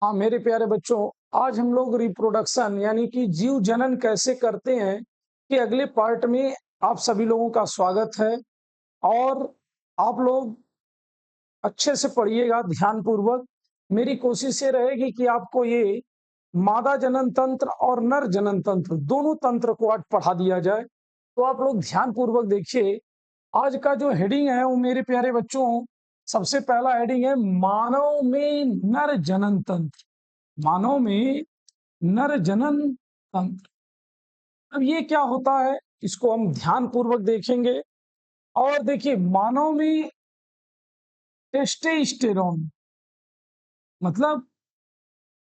हाँ मेरे प्यारे बच्चों, आज हम लोग रिप्रोडक्शन यानी कि जीव जनन कैसे करते हैं कि अगले पार्ट में आप सभी लोगों का स्वागत है। और आप लोग अच्छे से पढ़िएगा ध्यान पूर्वक। मेरी कोशिश ये रहेगी कि आपको ये मादा जनन तंत्र और नर जनन तंत्र दोनों तंत्र को आज पढ़ा दिया जाए। तो आप लोग ध्यान पूर्वक देखिए। आज का जो हेडिंग है वो मेरे प्यारे बच्चों, सबसे पहला हेडिंग है मानव में नर जनन तंत्र। मानव में नर जनन तंत्र। अब ये क्या होता है इसको हम ध्यान पूर्वक देखेंगे। और देखिए, मानव में टेस्टोस्टेरोन मतलब,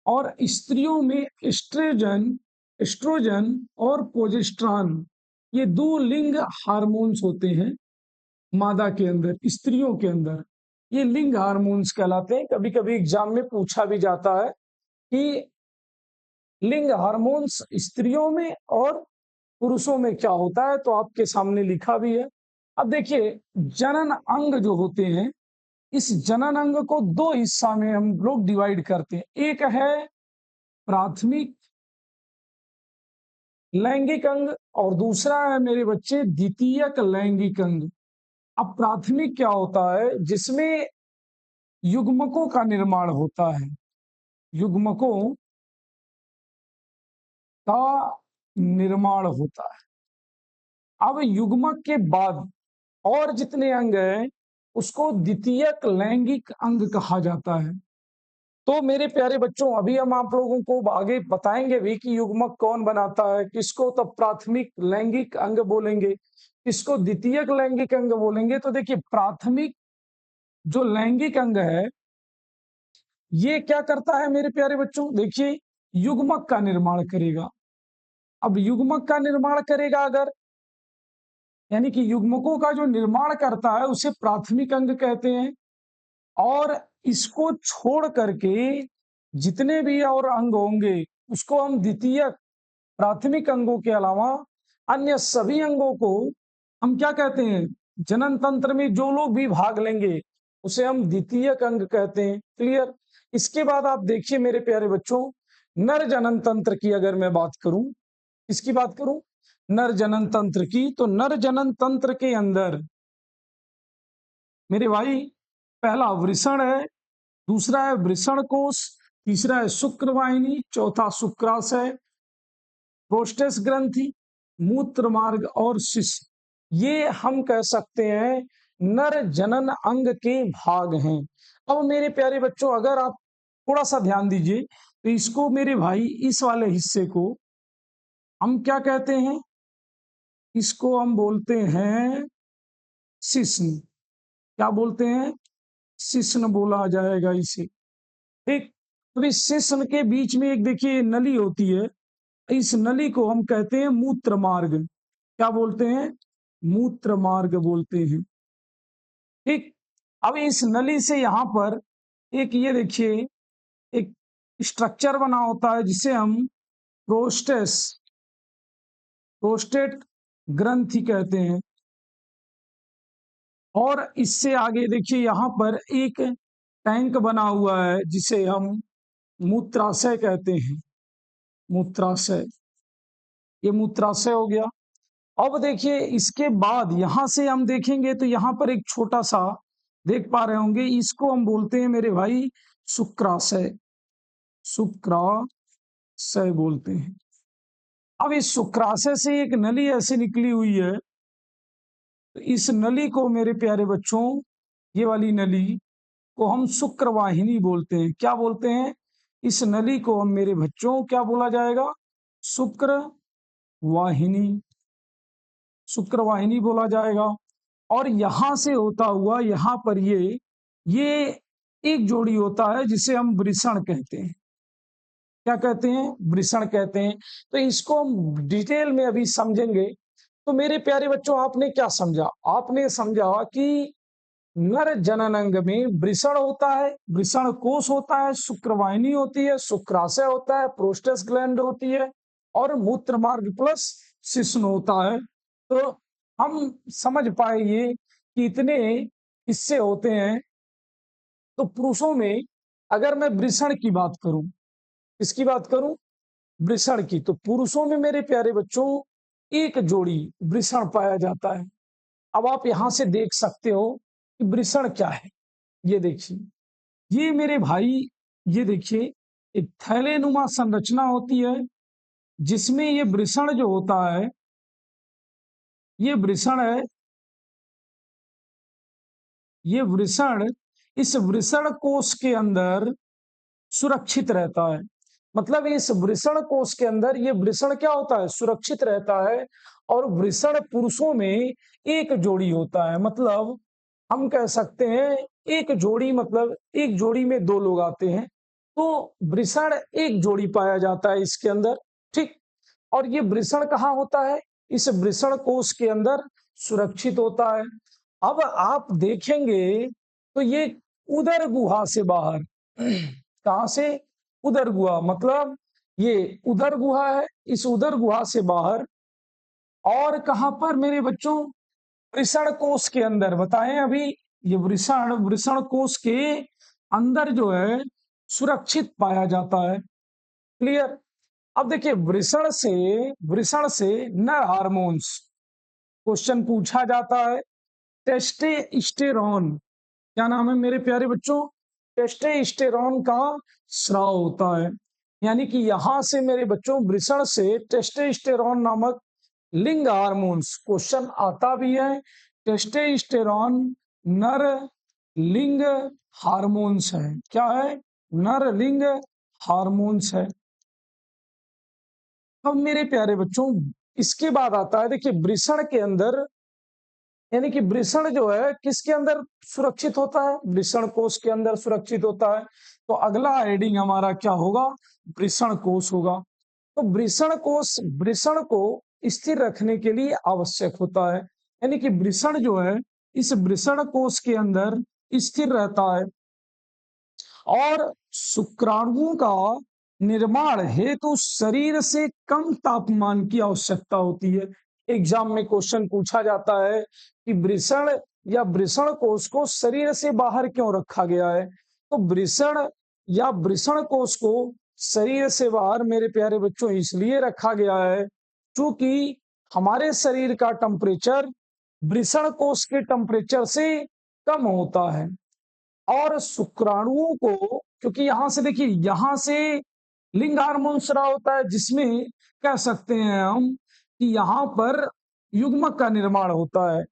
और स्त्रियों में एस्ट्रोजन एस्ट्रोजन और प्रोजेस्टेरॉन, ये दो लिंग हार्मोन्स होते हैं मादा के अंदर, स्त्रियों के अंदर। ये लिंग हार्मोन्स कहलाते हैं। कभी कभी एग्जाम में पूछा भी जाता है कि लिंग हार्मोन्स स्त्रियों में और पुरुषों में क्या होता है, तो आपके सामने लिखा भी है। अब देखिए, जनन अंग जो होते हैं, इस जनन अंग को दो हिस्सा में हम लोग डिवाइड करते हैं। एक है प्राथमिक लैंगिक अंग और दूसरा है मेरे बच्चे द्वितीयक लैंगिक अंग। अब प्राथमिक क्या होता है? जिसमें युग्मकों का निर्माण होता है। युग्मकों का निर्माण होता है। अब युग्मक के बाद और जितने अंग हैं उसको द्वितीयक लैंगिक अंग कहा जाता है। तो मेरे प्यारे बच्चों, अभी हम आप लोगों को आगे बताएंगे भी कि युग्मक कौन बनाता है, किसको तब प्राथमिक लैंगिक अंग बोलेंगे, किसको द्वितीयक लैंगिक अंग बोलेंगे। तो देखिए, प्राथमिक जो लैंगिक अंग है ये क्या करता है मेरे प्यारे बच्चों? देखिए, युग्मक का निर्माण करेगा। अब युग्मक का निर्माण करेगा अगर, यानी कि युग्मकों का जो निर्माण करता है उसे प्राथमिक अंग कहते हैं। और इसको छोड़ करके जितने भी और अंग होंगे उसको हम द्वितीयक, प्राथमिक अंगों के अलावा अन्य सभी अंगों को हम क्या कहते हैं? जनन तंत्र में जो लोग भी भाग लेंगे उसे हम द्वितीयक अंग कहते हैं। क्लियर? इसके बाद आप देखिए मेरे प्यारे बच्चों, नर जनन तंत्र की अगर मैं बात करूं, इसकी बात करूं नर जनन तंत्र की, तो नर जनन तंत्र के अंदर मेरे भाई पहला वृषण है, दूसरा है वृषण कोश, तीसरा है शुक्र वाहिनी, चौथा शुक्राशय, प्रोस्टेट ग्रंथि, मूत्र मार्ग और शिश्न। ये हम कह सकते हैं नर जनन अंग के भाग हैं। अब मेरे प्यारे बच्चों, अगर आप थोड़ा सा ध्यान दीजिए तो इसको मेरे भाई, इस वाले हिस्से को हम क्या कहते हैं? इसको हम बोलते हैं शिश्न। क्या बोलते हैं? शिश्न बोला जाएगा इसे। ठीक। तो इस शिश्न के बीच में एक देखिए नली होती है, इस नली को हम कहते हैं मूत्र मार्ग। क्या बोलते हैं? मूत्र मार्ग बोलते हैं। ठीक। अब इस नली से यहां पर एक ये देखिए एक स्ट्रक्चर बना होता है जिसे हम प्रोस्टेस प्रोस्टेट ग्रंथि कहते हैं। और इससे आगे देखिए यहां पर एक टैंक बना हुआ है जिसे हम मूत्राशय कहते हैं। मूत्राशय, ये मूत्राशय हो गया। अब देखिए, इसके बाद यहां से हम देखेंगे तो यहां पर एक छोटा सा देख पा रहे होंगे, इसको हम बोलते हैं मेरे भाई शुक्राशय। शुक्राशय बोलते हैं। अब इस शुक्राशय से एक नली ऐसी निकली हुई है, तो इस नली को मेरे प्यारे बच्चों, ये वाली नली को हम शुक्र वाहिनी बोलते हैं। क्या बोलते हैं? इस नली को हम मेरे बच्चों क्या बोला जाएगा? शुक्र वाहिनी। शुक्र वाहिनी बोला जाएगा। और यहां से होता हुआ यहां पर ये एक जोड़ी होता है जिसे हम वृषण कहते हैं। क्या कहते हैं? वृषण कहते हैं। तो इसको हम डिटेल में अभी समझेंगे। तो मेरे प्यारे बच्चों, आपने क्या समझा? आपने समझा कि नर जनन अंग में वृषण होता है, वृषण कोश होता है, शुक्रवाहिनी होती है, शुक्राशय होता है, प्रोस्टेट ग्लैंड होती है और मूत्र मार्ग प्लस शिश्न होता है। तो हम समझ पाए ये कि इतने हिस्से होते हैं। तो पुरुषों में अगर मैं वृषण की बात करूं, किसकी बात करूं? वृषण की। तो पुरुषों में मेरे प्यारे बच्चों एक जोड़ी वृषण पाया जाता है। अब आप यहां से देख सकते हो कि वृषण क्या है। ये देखिए, ये मेरे भाई, ये देखिए, एक थैलेनुमा संरचना होती है जिसमें ये वृषण जो होता है, ये वृषण है, ये वृषण इस वृषण कोश के अंदर सुरक्षित रहता है। मतलब इस वृषण कोश के अंदर ये वृषण क्या होता है? सुरक्षित रहता है। और वृषण पुरुषों में एक जोड़ी होता है। मतलब हम कह सकते हैं एक जोड़ी, मतलब एक जोड़ी में दो लोग आते हैं, तो वृषण एक जोड़ी पाया जाता है इसके अंदर। ठीक। और ये वृषण कहाँ होता है? इस वृषण कोश के अंदर सुरक्षित होता है। अब आप देखेंगे तो ये उदर गुहा से बाहर कहां से? उदर गुहा, मतलब ये उदर गुहा है। इस उदर गुहा से बाहर और कहां पर मेरे बच्चों? वृषण कोश के अंदर। बताएं अभी, ये वृषण वृषण कोश के अंदर जो है सुरक्षित पाया जाता है। क्लियर? अब देखिए, वृषण से नर हार्मोन्स क्वेश्चन पूछा जाता है। टेस्टोस्टेरोन, क्या नाम है मेरे प्यारे बच्चों? टेस्टोस्टेरोन का स्राव होता है। यानी कि यहां से मेरे बच्चों वृषण से टेस्टोस्टेरोन नामक लिंग हार्मोन्स क्वेश्चन आता भी है। टेस्टोस्टेरोन नर लिंग हार्मोन्स है। क्या है? नर लिंग हार्मोन्स है। अब मेरे प्यारे बच्चों, इसके बाद आता है, देखिए, वृषण के अंदर, यानी कि वृषण जो है किसके अंदर सुरक्षित होता है? वृषण कोश के अंदर सुरक्षित होता है। तो अगला हेडिंग हमारा क्या होगा? वृषण कोश होगा। तो वृषण को स्थिर रखने के लिए आवश्यक होता है। यानी कि वृषण जो है इस वृषण कोश के अंदर स्थिर रहता है। और शुक्राणुओं का निर्माण हेतु शरीर से कम तापमान की आवश्यकता होती है। एग्जाम में क्वेश्चन पूछा जाता है कि वृषण या वृषण कोश को शरीर से बाहर क्यों रखा गया है? तो वृषण या वृषण कोश को शरीर से बाहर मेरे प्यारे बच्चों इसलिए रखा गया है क्योंकि हमारे शरीर का टेम्परेचर वृषण कोश के टेम्परेचर से कम होता है। और शुक्राणुओं को, क्योंकि यहां से देखिए, यहां से लिंग हार्मोन स्राव होता है जिसमें कह सकते हैं हम कि यहाँ पर युग्मक का निर्माण होता है।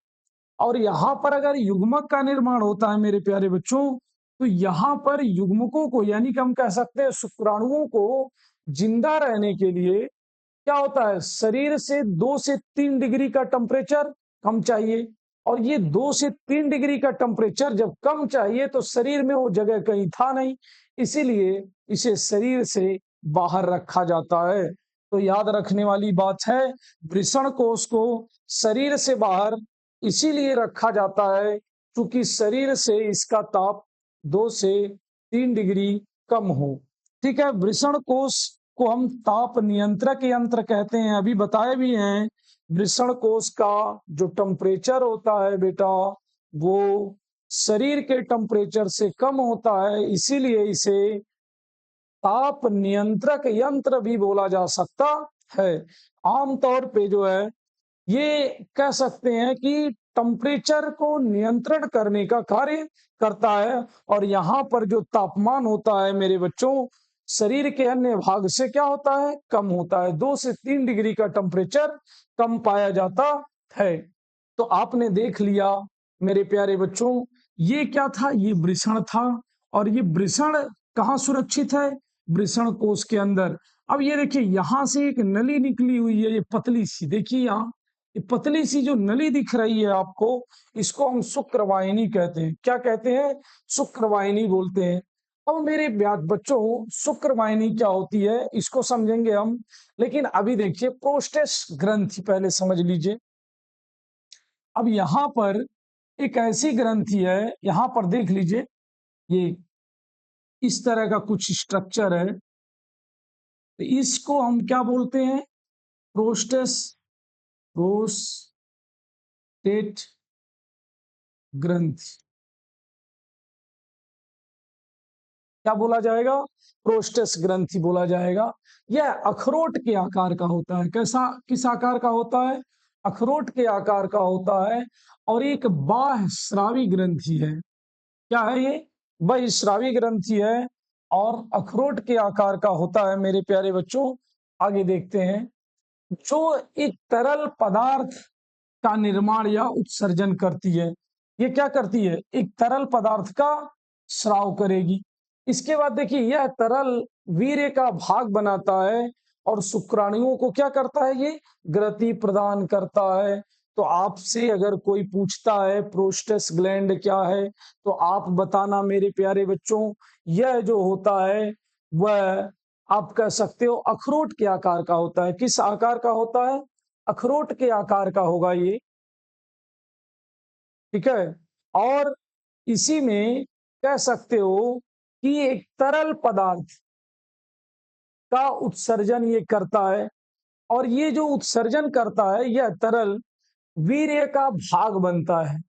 और यहाँ पर अगर युग्मक का निर्माण होता है मेरे प्यारे बच्चों, तो यहाँ पर युग्मकों को, यानी कि हम कह सकते हैं शुक्राणुओं को जिंदा रहने के लिए क्या होता है? शरीर से 2 से 3 डिग्री का टेम्परेचर कम चाहिए। और ये 2 से 3 डिग्री का टेम्परेचर जब कम चाहिए तो शरीर में वो जगह कहीं था नहीं, इसीलिए इसे शरीर से बाहर रखा जाता है। तो याद रखने वाली बात है, वृषण कोश को शरीर से बाहर इसीलिए रखा जाता है क्योंकि शरीर से इसका ताप 2 से 3 डिग्री कम हो। ठीक है। वृषण कोश को हम ताप नियंत्रक यंत्र कहते हैं, अभी बताए भी हैं। वृषण कोश का जो टेम्परेचर होता है बेटा, वो शरीर के टेम्परेचर से कम होता है, इसीलिए इसे ताप नियंत्रक यंत्र भी बोला जा सकता है। आमतौर पे जो है ये कह सकते हैं कि टेम्परेचर को नियंत्रण करने का कार्य करता है। और यहाँ पर जो तापमान होता है मेरे बच्चों, शरीर के अन्य भाग से क्या होता है? कम होता है। 2 से 3 डिग्री का टेम्परेचर कम पाया जाता है। तो आपने देख लिया मेरे प्यारे बच्चों, ये क्या था? ये वृषण था। और ये वृषण कहाँ सुरक्षित है? वृषण कोश के अंदर। अब ये देखिए, यहां से एक नली निकली हुई है, ये पतली सी, देखिए यहाँ, ये पतली सी जो नली दिख रही है आपको, इसको हम शुक्रवाहिनी कहते हैं। क्या कहते हैं? शुक्रवाहिनी बोलते हैं। अब मेरे बच्चों, शुक्रवाहिनी क्या होती है इसको समझेंगे हम, लेकिन अभी देखिए प्रोस्टेट ग्रंथि पहले समझ लीजिए। अब यहाँ पर एक ऐसी ग्रंथि है, यहाँ पर देख लीजिए, ये इस तरह का कुछ स्ट्रक्चर है। तो इसको हम क्या बोलते हैं? प्रोस्टेट ग्रंथि। क्या बोला जाएगा? प्रोस्टेस ग्रंथि बोला जाएगा। यह अखरोट के आकार का होता है। कैसा, किस आकार का होता है? अखरोट के आकार का होता है। और एक बाह्य स्रावी ग्रंथि है। क्या है ये? बहिस्रावी ग्रंथि है और अखरोट के आकार का होता है मेरे प्यारे बच्चों। आगे देखते हैं। जो एक तरल पदार्थ का निर्माण या उत्सर्जन करती है। ये क्या करती है? एक तरल पदार्थ का स्राव करेगी। इसके बाद देखिए, यह तरल वीर्य का भाग बनाता है और शुक्राणुओं को क्या करता है? ये गति प्रदान करता है। तो आपसे अगर कोई पूछता है प्रोस्टेस ग्लैंड क्या है, तो आप बताना मेरे प्यारे बच्चों, यह जो होता है वह आप कह सकते हो अखरोट के आकार का होता है। किस आकार का होता है? अखरोट के आकार का होगा ये। ठीक है। और इसी में कह सकते हो कि एक तरल पदार्थ का उत्सर्जन ये करता है। और ये जो उत्सर्जन करता है यह तरल वीर्य का भाग बनता है।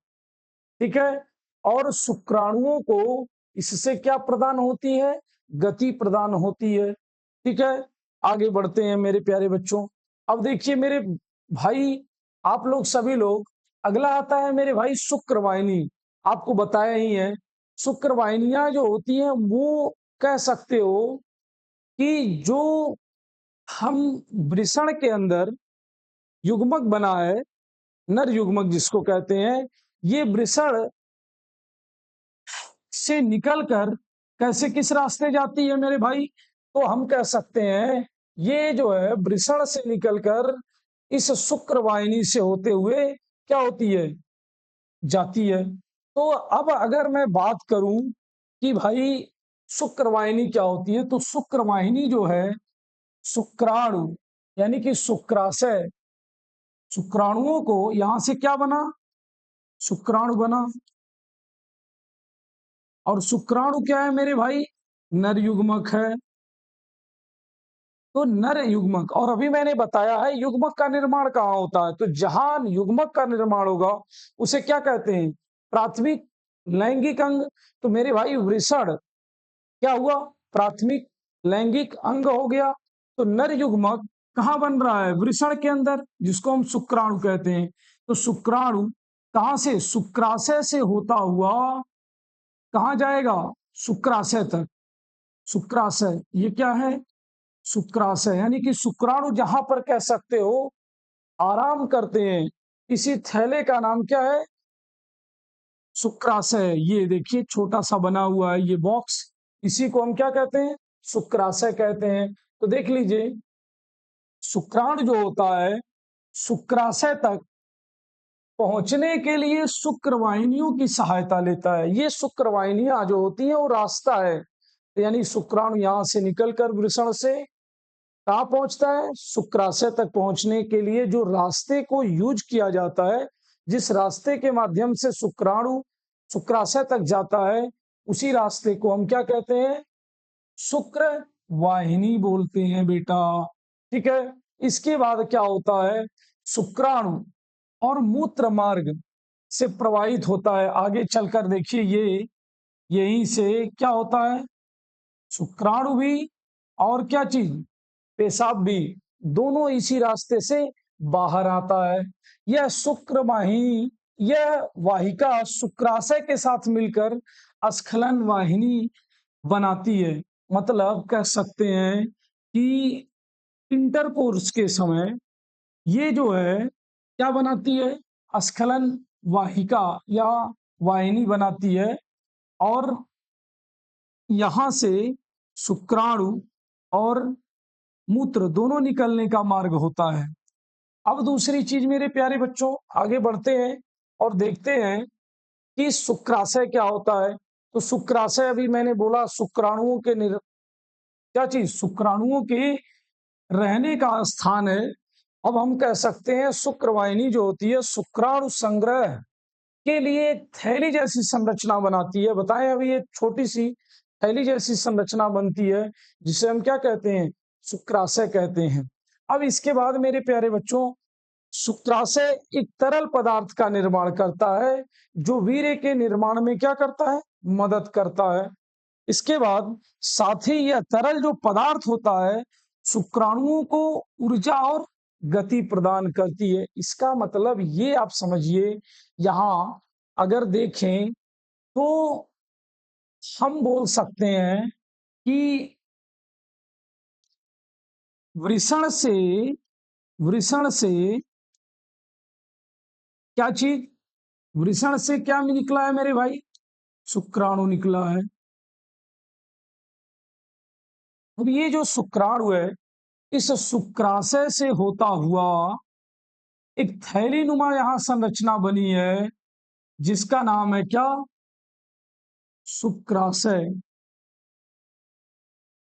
ठीक है। और शुक्राणुओं को इससे क्या प्रदान होती है? गति प्रदान होती है। ठीक है। आगे बढ़ते हैं मेरे प्यारे बच्चों। अब देखिए मेरे भाई, आप लोग सभी लोग, अगला आता है मेरे भाई शुक्रवाहिनी। आपको बताया ही है, शुक्रवाहिनियां जो होती हैं वो कह सकते हो कि जो हम वृषण के अंदर युग्मक बना है, नर युग्मक जिसको कहते हैं, ये वृषण से निकलकर कैसे किस रास्ते जाती है मेरे भाई? तो हम कह सकते हैं ये जो है वृषण से निकलकर इस शुक्रवाहिनी से होते हुए क्या होती है? जाती है। तो अब अगर मैं बात करूं कि भाई शुक्रवाहिनी क्या होती है, तो शुक्रवाहिनी जो है शुक्राणु यानी कि शुक्राशय, शुक्राणुओं को यहां से क्या बना? शुक्राणु बना। और शुक्राणु क्या है मेरे भाई? नर युग्मक है। तो नर युग्मक, और अभी मैंने बताया है युग्मक का निर्माण कहाँ होता है, तो जहां युग्मक का निर्माण होगा उसे क्या कहते हैं? प्राथमिक लैंगिक अंग। तो मेरे भाई वृषण क्या हुआ? प्राथमिक लैंगिक अंग हो गया। तो नर युग्मक कहाँ बन रहा है? वृषण के अंदर, जिसको हम शुक्राणु कहते हैं। तो शुक्राणु कहाँ से? शुक्राशय से होता हुआ कहाँ जाएगा? शुक्राशय तक। शुक्राशय ये क्या है? शुक्राशय यानी कि शुक्राणु जहां पर कह सकते हो आराम करते हैं, इसी थैले का नाम क्या है? शुक्राशय। ये देखिए छोटा सा बना हुआ है ये बॉक्स, इसी को हम क्या कहते हैं? शुक्राशय कहते हैं। तो देख लीजिए, शुक्राणु जो होता है शुक्राशय तक पहुंचने के लिए शुक्रवाहिनियों की सहायता लेता है। ये शुक्रवाहिनियां जो होती हैं वो रास्ता है। यानी शुक्राणु यहां से निकलकर वृषण से कहाँ पहुंचता है? शुक्राशय तक पहुंचने के लिए जो रास्ते को यूज किया जाता है, जिस रास्ते के माध्यम से शुक्राणु शुक्राशय तक जाता है, उसी रास्ते को हम क्या कहते हैं? शुक्र वाहिनी बोलते हैं बेटा। ठीक है। इसके बाद क्या होता है? शुक्राणु और मूत्र मार्ग से प्रवाहित होता है। आगे चलकर देखिए, ये यहीं से क्या होता है? शुक्राणु भी और क्या चीज? पेशाब भी, दोनों इसी रास्ते से बाहर आता है। यह शुक्र वाहिनी, यह वाहिका शुक्राशय के साथ मिलकर स्खलन वाहिनी बनाती है। मतलब कह सकते हैं कि इंटरकोर्स के समय ये जो है क्या बनाती है? स्खलन वाहिका या वाहिनी बनाती है। और यहां से शुक्राणु और मूत्र दोनों निकलने का मार्ग होता है। अब दूसरी चीज मेरे प्यारे बच्चों, आगे बढ़ते हैं और देखते हैं कि शुक्राशय क्या होता है। तो शुक्राशय अभी मैंने बोला शुक्राणुओं के क्या चीज? शुक्राणुओं के रहने का स्थान है। अब हम कह सकते हैं शुक्रवाहिनी जो होती है शुक्राणु संग्रह के लिए थैली जैसी संरचना बनाती है। बताएं, अभी ये छोटी सी थैली जैसी संरचना बनती है, जिसे हम क्या कहते हैं? शुक्राशय कहते हैं। अब इसके बाद मेरे प्यारे बच्चों, शुक्राशय एक तरल पदार्थ का निर्माण करता है, जो वीर्य के निर्माण में क्या करता है? मदद करता है। इसके बाद साथ ही यह तरल जो पदार्थ होता है शुक्राणुओं को ऊर्जा और गति प्रदान करती है। इसका मतलब ये आप समझिए, यहां अगर देखें तो हम बोल सकते हैं कि वृषण से वृषण से क्या चीज, वृषण से क्या निकला है मेरे भाई, शुक्राणु निकला है। अब ये जो शुक्राणु है, इस शुक्राशय से होता हुआ एक थैली नुमा यहां संरचना बनी है, जिसका नाम है क्या, शुक्राशय।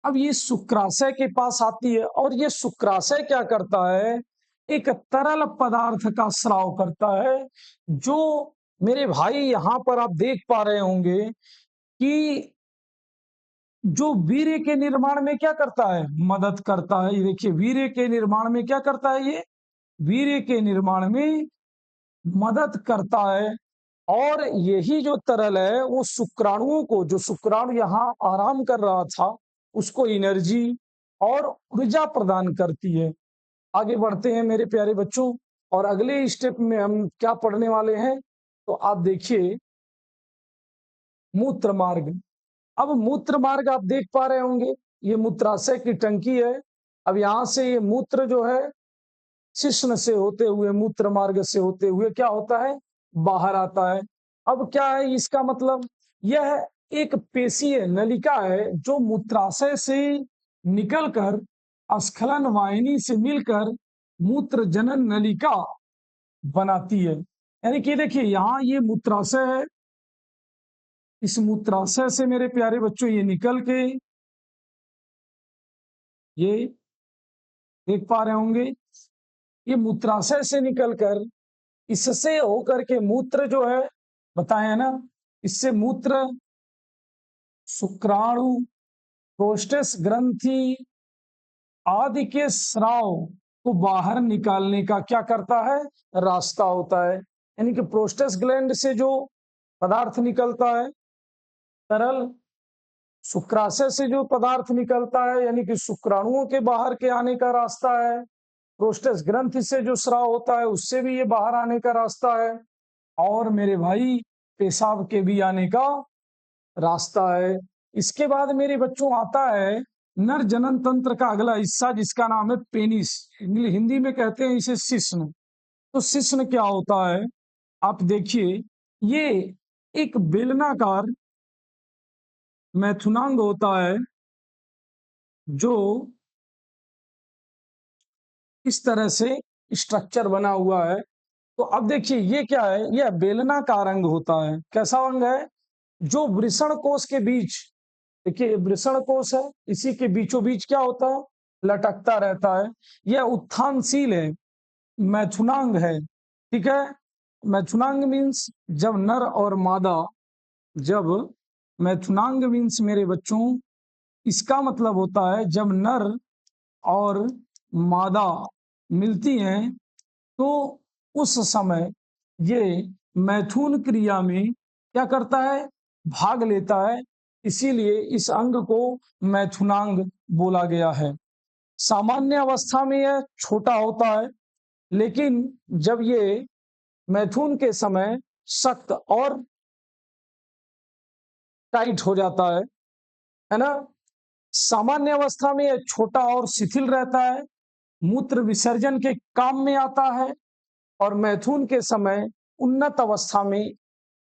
अब ये शुक्राशय के पास आती है और ये शुक्राशय क्या करता है, एक तरल पदार्थ का स्राव करता है, जो मेरे भाई यहां पर आप देख पा रहे होंगे कि जो वीर्य के निर्माण में क्या करता है, मदद करता है। ये देखिए, वीर्य के निर्माण में क्या करता है, ये वीर्य के निर्माण में मदद करता है। और यही जो तरल है वो शुक्राणुओं को, जो शुक्राणु यहाँ आराम कर रहा था, उसको एनर्जी और ऊर्जा प्रदान करती है। आगे बढ़ते हैं मेरे प्यारे बच्चों, और अगले स्टेप में हम क्या पढ़ने वाले हैं, तो आप देखिए मूत्र मार्ग। अब मूत्र मार्ग आप देख पा रहे होंगे, ये मूत्राशय की टंकी है। अब यहाँ से ये मूत्र जो है शिश्न से होते हुए, मूत्र मार्ग से होते हुए क्या होता है, बाहर आता है। अब क्या है इसका मतलब, यह एक पेशीय नलिका है जो मूत्राशय से निकलकर स्खलन वाहिनी से मिलकर मूत्र जनन नलिका बनाती है। यानी कि देखिए, यहाँ ये मूत्राशय है, इस मूत्राशय से मेरे प्यारे बच्चों ये निकल के, ये देख पा रहे होंगे, ये मूत्राशय से निकलकर इससे होकर के मूत्र जो है, बताए ना, इससे मूत्र शुक्राणु प्रोस्टेट ग्रंथि आदि के स्राव को बाहर निकालने का क्या करता है, रास्ता होता है। यानी कि प्रोस्टेट ग्लैंड से जो पदार्थ निकलता है तरल, शुक्राशय से जो पदार्थ निकलता है यानी कि शुक्राणुओं के बाहर के आने का रास्ता है, प्रोस्टेट ग्रंथि से जो स्राव होता है उससे भी ये बाहर आने का रास्ता है, और मेरे भाई पेशाब के भी आने का रास्ता है। इसके बाद मेरे बच्चों आता है नर जनन तंत्र का अगला हिस्सा, जिसका नाम है पेनिस। हिंदी में कहते हैं इसे शिश्न। तो शिश्न क्या होता है, आप देखिए, ये एक बेलनाकार मैथुनांग होता है जो इस तरह से स्ट्रक्चर बना हुआ है। तो अब देखिए ये क्या है, यह बेलनाकार अंग होता है। कैसा अंग है, जो वृषण कोश के बीच, देखिए वृषण कोश है, इसी के बीचों बीच क्या होता है, लटकता रहता है। यह उत्थानशील है, मैथुनांग है, ठीक है। मैथुनांग मीन्स जब नर और मादा, जब मैथुनांग मीन्स मेरे बच्चों, इसका मतलब होता है जब नर और मादा मिलती हैं तो उस समय ये मैथुन क्रिया में क्या करता है, भाग लेता है। इसीलिए इस अंग को मैथुनांग बोला गया है। सामान्य अवस्था में यह छोटा होता है, लेकिन जब ये मैथुन के समय सख्त और टाइट हो जाता है ना। सामान्य अवस्था में यह छोटा और शिथिल रहता है, मूत्र विसर्जन के काम में आता है, और मैथुन के समय उन्नत अवस्था में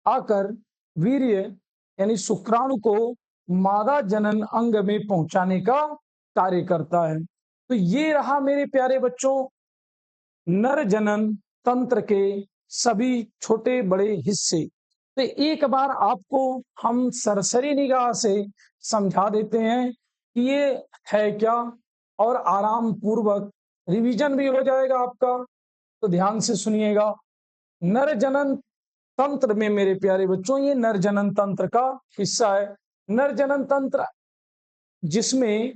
आकर वीर्य यानी शुक्राणु को मादा जनन अंग में पहुंचाने का कार्य करता है। तो ये रहा मेरे प्यारे बच्चों नर जनन तंत्र के सभी छोटे बड़े हिस्से। तो एक बार आपको हम सरसरी निगाह से समझा देते हैं कि ये है क्या, और आराम पूर्वक रिवीजन भी हो जाएगा आपका। तो ध्यान से सुनिएगा। नर जनन तंत्र में मेरे प्यारे बच्चों, ये नर जनन तंत्र का हिस्सा है। नर जनन तंत्र जिसमें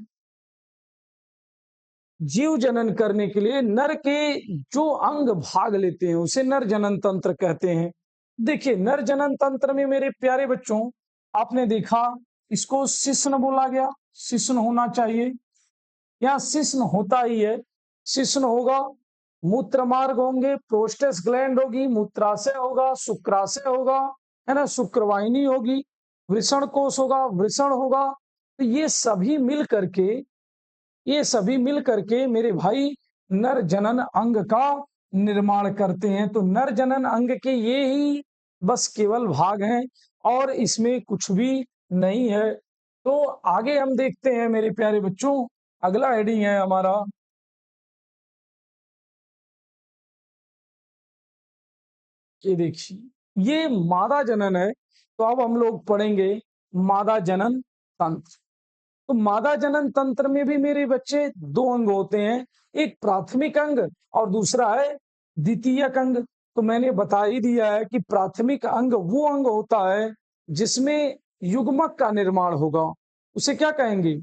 जीव जनन करने के लिए नर के जो अंग भाग लेते हैं उसे नर जनन तंत्र कहते हैं। देखिए नर जनन तंत्र में मेरे प्यारे बच्चों, आपने देखा इसको शिश्न बोला गया, शिश्न होना चाहिए, यहाँ शिश्न होता ही है। शिश्न होगा, मूत्र मार्ग होंगे, प्रोस्टेस ग्लैंड होगी, मूत्राशय होगा, शुक्राशय होगा, है ना, शुक्रवाहिनी होगी, वृषण कोष होगा, वृषण होगा। तो ये सभी मिल करके मेरे भाई नर जनन अंग का निर्माण करते हैं। तो नर जनन अंग के ये ही बस केवल भाग हैं और इसमें कुछ भी नहीं है। तो आगे हम देखते हैं मेरे प्यारे बच्चों, अगला हेडिंग है हमारा, ये देखिए ये मादा जनन है। तो अब हम लोग पढ़ेंगे मादा जनन तंत्र। तो मादा जनन तंत्र में भी मेरे बच्चे दो अंग होते हैं, एक प्राथमिक अंग और दूसरा है द्वितीयक अंग। तो मैंने बता ही दिया है कि प्राथमिक अंग वो अंग होता है जिसमें युग्मक का निर्माण होगा, उसे क्या कहेंगे,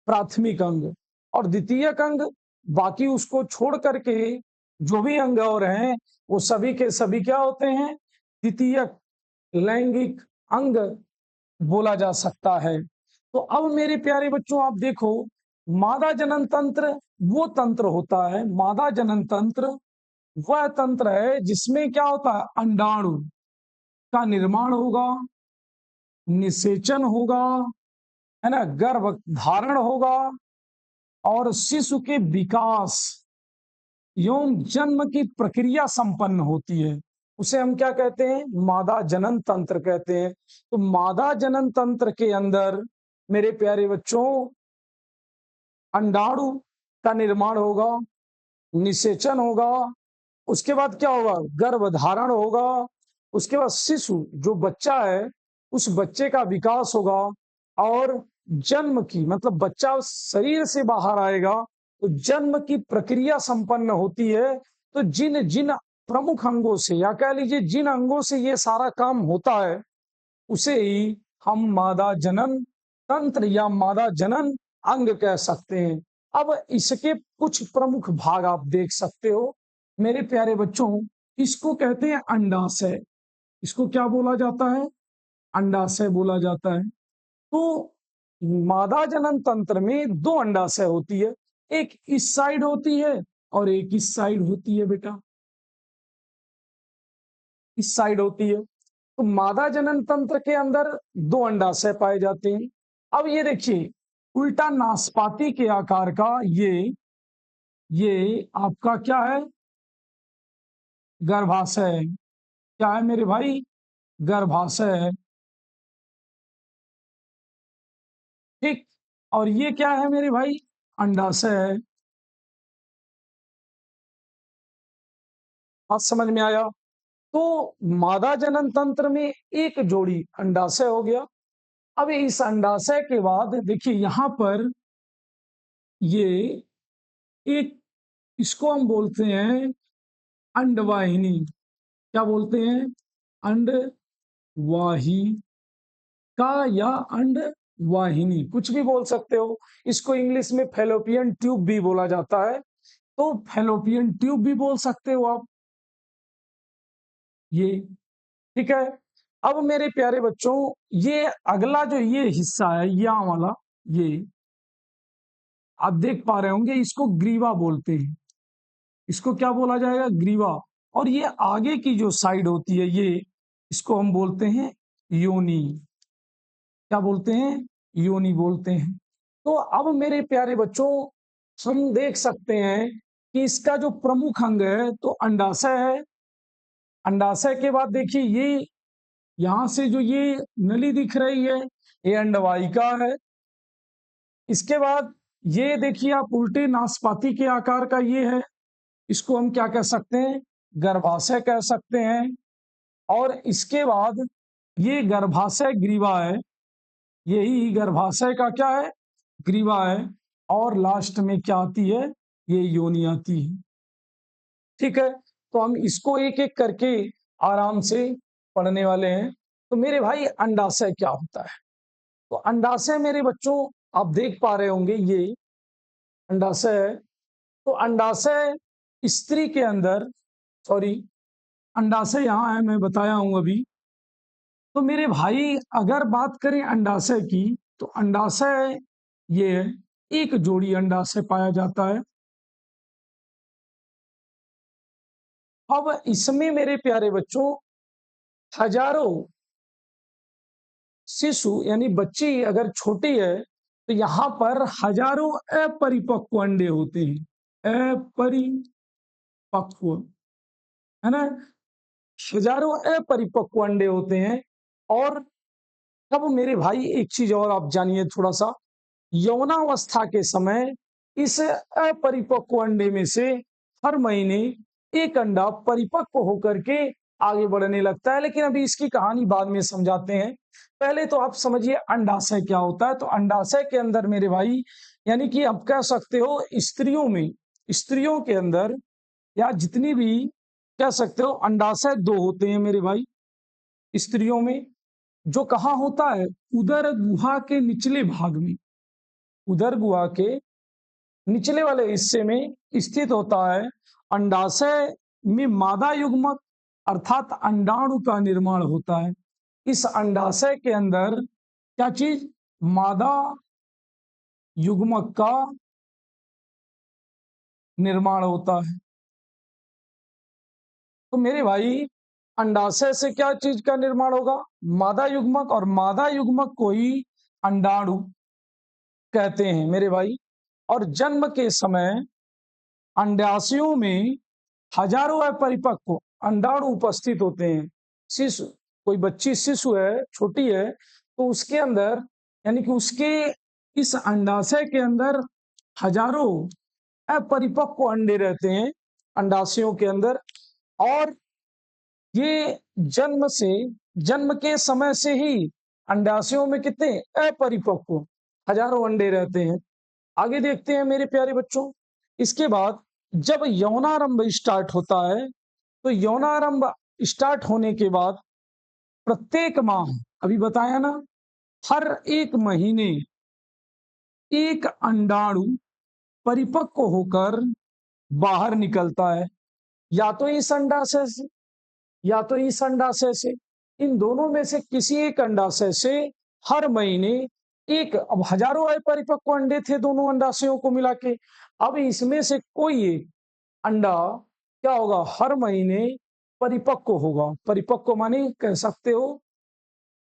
प्राथमिक अंग। और द्वितीयक अंग बाकी उसको छोड़ करके जो भी अंग और हैं वो सभी के सभी क्या होते हैं, द्वितीयक लैंगिक अंग बोला जा सकता है। तो अब मेरे प्यारे बच्चों आप देखो, मादा जनन तंत्र वो तंत्र होता है, मादा जनन तंत्र वह तंत्र है जिसमें क्या होता है, अंडाणु का निर्माण होगा, निषेचन होगा, है ना, गर्भ धारण होगा और शिशु के विकास एवं जन्म की प्रक्रिया संपन्न होती है। उसे हम क्या कहते हैं, मादा जनन तंत्र कहते हैं। तो मादा जनन तंत्र के अंदर मेरे प्यारे बच्चों अंडाणु का निर्माण होगा, निषेचन होगा, उसके बाद क्या होगा, गर्भधारण होगा, उसके बाद शिशु जो बच्चा है उस बच्चे का विकास होगा और जन्म की मतलब बच्चा शरीर से बाहर आएगा तो जन्म की प्रक्रिया संपन्न होती है। तो जिन जिन प्रमुख अंगों से या कह लीजिए जिन अंगों से ये सारा काम होता है उसे ही हम मादा जनन तंत्र या मादा जनन अंग कह सकते हैं। अब इसके कुछ प्रमुख भाग आप देख सकते हो मेरे प्यारे बच्चों, इसको कहते हैं अंडाशय। इसको क्या बोला जाता है, अंडाशय बोला जाता है। तो मादा जनन तंत्र में दो अंडाशय होती है, एक इस साइड होती है और एक इस साइड होती है बेटा, इस साइड होती है। तो मादा जनन तंत्र के अंदर दो अंडाशय पाए जाते हैं। अब ये देखिए उल्टा नाशपाती के आकार का ये आपका क्या है, गर्भाशय है। क्या है मेरे भाई, गर्भाशय है, ठीक। और ये क्या है मेरे भाई, अंडाशय है। बात समझ में आया। तो मादा जनन तंत्र में एक जोड़ी अंडाशय हो गया। अब इस अंडाशय के बाद देखिए यहां पर ये एक, इसको हम बोलते हैं अंडवाहिनी। क्या बोलते हैं, अंडवाहिका या अंडवाहिनी, कुछ भी बोल सकते हो। इसको इंग्लिश में फैलोपियन ट्यूब भी बोला जाता है, तो फैलोपियन ट्यूब भी बोल सकते हो आप, ये ठीक है। अब मेरे प्यारे बच्चों ये अगला जो ये हिस्सा है यहाँ वाला, ये आप देख पा रहे होंगे इसको ग्रीवा बोलते हैं। इसको क्या बोला जाएगा, ग्रीवा। और ये आगे की जो साइड होती है ये, इसको हम बोलते हैं योनि। क्या बोलते हैं, योनि बोलते हैं। तो अब मेरे प्यारे बच्चों हम देख सकते हैं कि इसका जो प्रमुख अंग है तो अंडाशय है। अंडाशय के बाद देखिए ये यहां से जो ये नली दिख रही है ये अंडवाहिका है। इसके बाद ये देखिए आप उल्टे नाशपाती के आकार का ये है, इसको हम क्या कह सकते हैं, गर्भाशय कह सकते हैं। और इसके बाद ये गर्भाशय ग्रीवा है, यही गर्भाशय का क्या है, ग्रीवा है। और लास्ट में क्या आती है, ये योनि आती है, ठीक है। तो हम इसको एक एक करके आराम से पढ़ने वाले हैं। तो मेरे भाई अंडाशय क्या होता है, तो अंडाशय मेरे बच्चों आप देख पा रहे होंगे ये अंडाशय है। तो अंडाशय स्त्री के अंदर, सॉरी अंडाशय यहाँ है, मैं बताया हूं अभी, तो मेरे भाई अगर बात करें अंडाशय की, तो अंडाशय ये एक जोड़ी अंडाशय पाया जाता है। अब इसमें मेरे प्यारे बच्चों हजारों शिशु यानी बच्ची अगर छोटी है तो यहाँ पर हजारों अपरिपक्व अंडे होते हैं, अपरिपक्व, है ना। हजारों अपरिपक्व अंडे होते हैं। और तब मेरे भाई एक चीज और आप जानिए थोड़ा सा, यौनावस्था के समय इस अपरिपक्व अंडे में से हर महीने एक अंडा परिपक्व होकर के आगे बढ़ने लगता है। लेकिन अभी इसकी कहानी बाद में समझाते हैं। पहले तो आप समझिए अंडाशय क्या होता है। तो अंडाशय के अंदर मेरे भाई यानी कि आप कह सकते हो स्त्रियों में, स्त्रियों के अंदर या जितनी भी कह सकते हो अंडाशय दो होते हैं मेरे भाई स्त्रियों में। जो कहाँ होता है, उदर गुहा के निचले भाग में, उदर गुहा के निचले वाले हिस्से में स्थित होता है। अंडाशय में मादा युग्मक अर्थात अंडाणु का निर्माण होता है। इस अंडाशय के अंदर क्या चीज, मादा युग्मक का निर्माण होता है। तो मेरे भाई अंडाशय से क्या चीज का निर्माण होगा, मादा युग्मक, और मादा युग्मक को ही अंडाणु कहते हैं मेरे भाई। और जन्म के समय अंडाशयों में हजारों अपरिपक्व अंडाणु उपस्थित होते हैं। शिशु, कोई बच्ची शिशु है, छोटी है, तो उसके अंदर यानी कि उसके इस अंडाशय के अंदर हजारों अपरिपक्व अंडे रहते हैं अंडाशयों के अंदर। और ये जन्म के समय से ही अंडाशयों में कितने अपरिपक्व हजारों अंडे रहते हैं। आगे देखते हैं मेरे प्यारे बच्चों। इसके बाद जब यौनारंभ स्टार्ट होता है, तो यौनारंभ स्टार्ट होने के बाद प्रत्येक माह, अभी बताया ना, हर एक महीने एक अंडाणु परिपक्व होकर बाहर निकलता है। या तो इस अंडाशय से या तो इस अंडाशय से, इन दोनों में से किसी एक अंडाशय से हर महीने एक, अब हजारों अपरिपक्व अंडे थे दोनों अंडाशयों को मिला के, अब इसमें से कोई एक अंडा क्या होगा, हर महीने परिपक्व होगा। परिपक्व माने कह सकते हो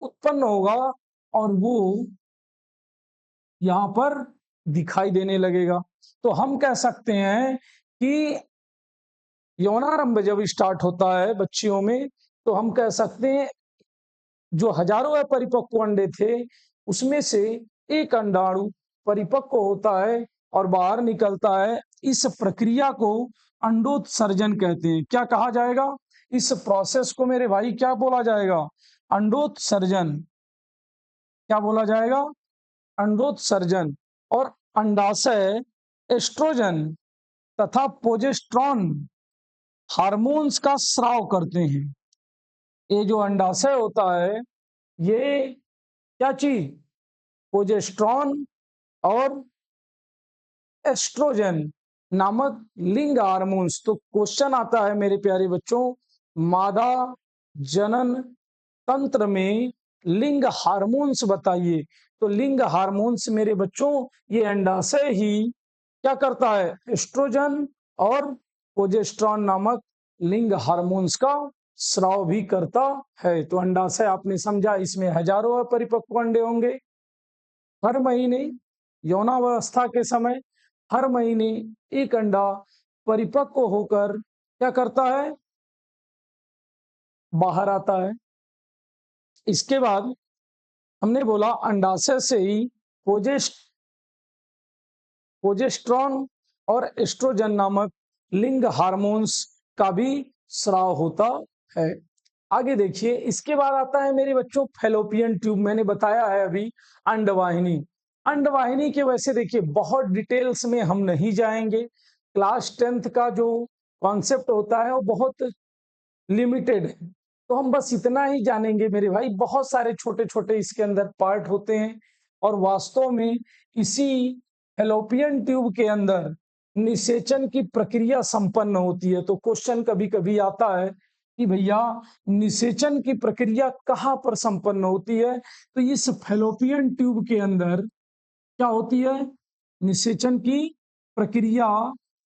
उत्पन्न होगा, और वो यहाँ पर दिखाई देने लगेगा। तो हम कह सकते हैं कि यौनारंभ जब स्टार्ट होता है बच्चियों में, तो हम कह सकते हैं जो हजारों अपरिपक्व अंडे थे उसमें से एक अंडाणु परिपक्व होता है और बाहर निकलता है। इस प्रक्रिया को अंडोत्सर्जन कहते हैं। क्या कहा जाएगा, इस प्रोसेस को मेरे भाई क्या बोला जाएगा, अंडोत्सर्जन। क्या बोला जाएगा, अंडोत्सर्जन। और अंडाशय एस्ट्रोजन तथा प्रोजेस्टेरॉन हार्मोन्स का स्राव करते हैं। ये जो अंडाशय होता है ये क्या चीज, प्रोजेस्टेरॉन और एस्ट्रोजन नामक लिंग हार्मोन्स। तो क्वेश्चन आता है मेरे प्यारे बच्चों, मादा जनन तंत्र में लिंग हार्मोन्स बताइए। तो लिंग हार्मोन्स मेरे बच्चों ये अंडाशय ही क्या करता है, एस्ट्रोजन और प्रोजेस्टेरॉन नामक लिंग हार्मोन्स का स्राव भी करता है। तो अंडाशय आपने समझा, इसमें हजारों अपरिपक्व अंडे होंगे। हर महीने यौनावस्था के समय हर महीने एक अंडा परिपक्व होकर क्या करता है, बाहर आता है। इसके बाद हमने बोला अंडाशय से ही प्रोजेस्टेरॉन और एस्ट्रोजन नामक लिंग हार्मोन्स का भी स्राव होता है। आगे देखिए, इसके बाद आता है मेरे बच्चों फैलोपियन ट्यूब। मैंने बताया है अभी अंडवाहिनी। अंडवाहिनी के वैसे देखिए बहुत डिटेल्स में हम नहीं जाएंगे। क्लास 10th का जो कॉन्सेप्ट होता है वो बहुत लिमिटेड है, तो हम बस इतना ही जानेंगे मेरे भाई। बहुत सारे छोटे छोटे इसके अंदर पार्ट होते हैं, और वास्तव में इसी फैलोपियन ट्यूब के अंदर निषेचन की प्रक्रिया संपन्न होती है। तो क्वेश्चन कभी कभी आता है कि भैया निषेचन की प्रक्रिया कहाँ पर संपन्न होती है, तो इस फैलोपियन ट्यूब के अंदर क्या होती है, निषेचन की प्रक्रिया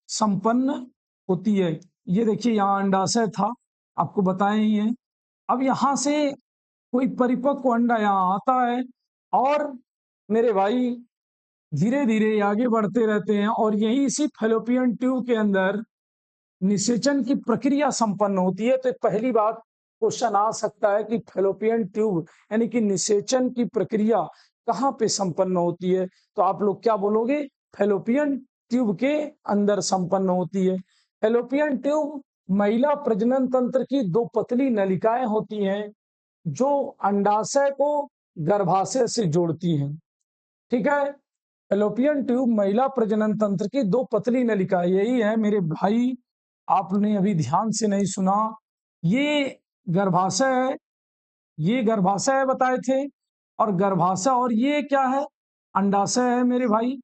संपन्न होती है। ये देखिए यहाँ अंडाशय था, आपको बताया ही है। अब यहाँ से कोई परिपक्व अंडा यहाँ आता है और मेरे भाई धीरे धीरे आगे बढ़ते रहते हैं और यही इसी फैलोपियन ट्यूब के अंदर निषेचन की प्रक्रिया संपन्न होती है। तो पहली बात क्वेश्चन आ सकता है कि फैलोपियन ट्यूब यानी कि निषेचन की प्रक्रिया कहाँ पे संपन्न होती है, तो आप लोग क्या बोलोगे, फैलोपियन ट्यूब के अंदर संपन्न होती है। फैलोपियन ट्यूब महिला प्रजनन तंत्र की दो पतली नलिकाएं होती हैं जो अंडाशय को गर्भाशय से जोड़ती हैं। ठीक है, फैलोपियन ट्यूब महिला प्रजनन तंत्र की दो पतली नलिका यही है मेरे भाई, आपने अभी ध्यान से नहीं सुना। ये गर्भाशय है, ये गर्भाशय है बताए थे, और गर्भाशय और ये क्या है, अंडाशय है मेरे भाई।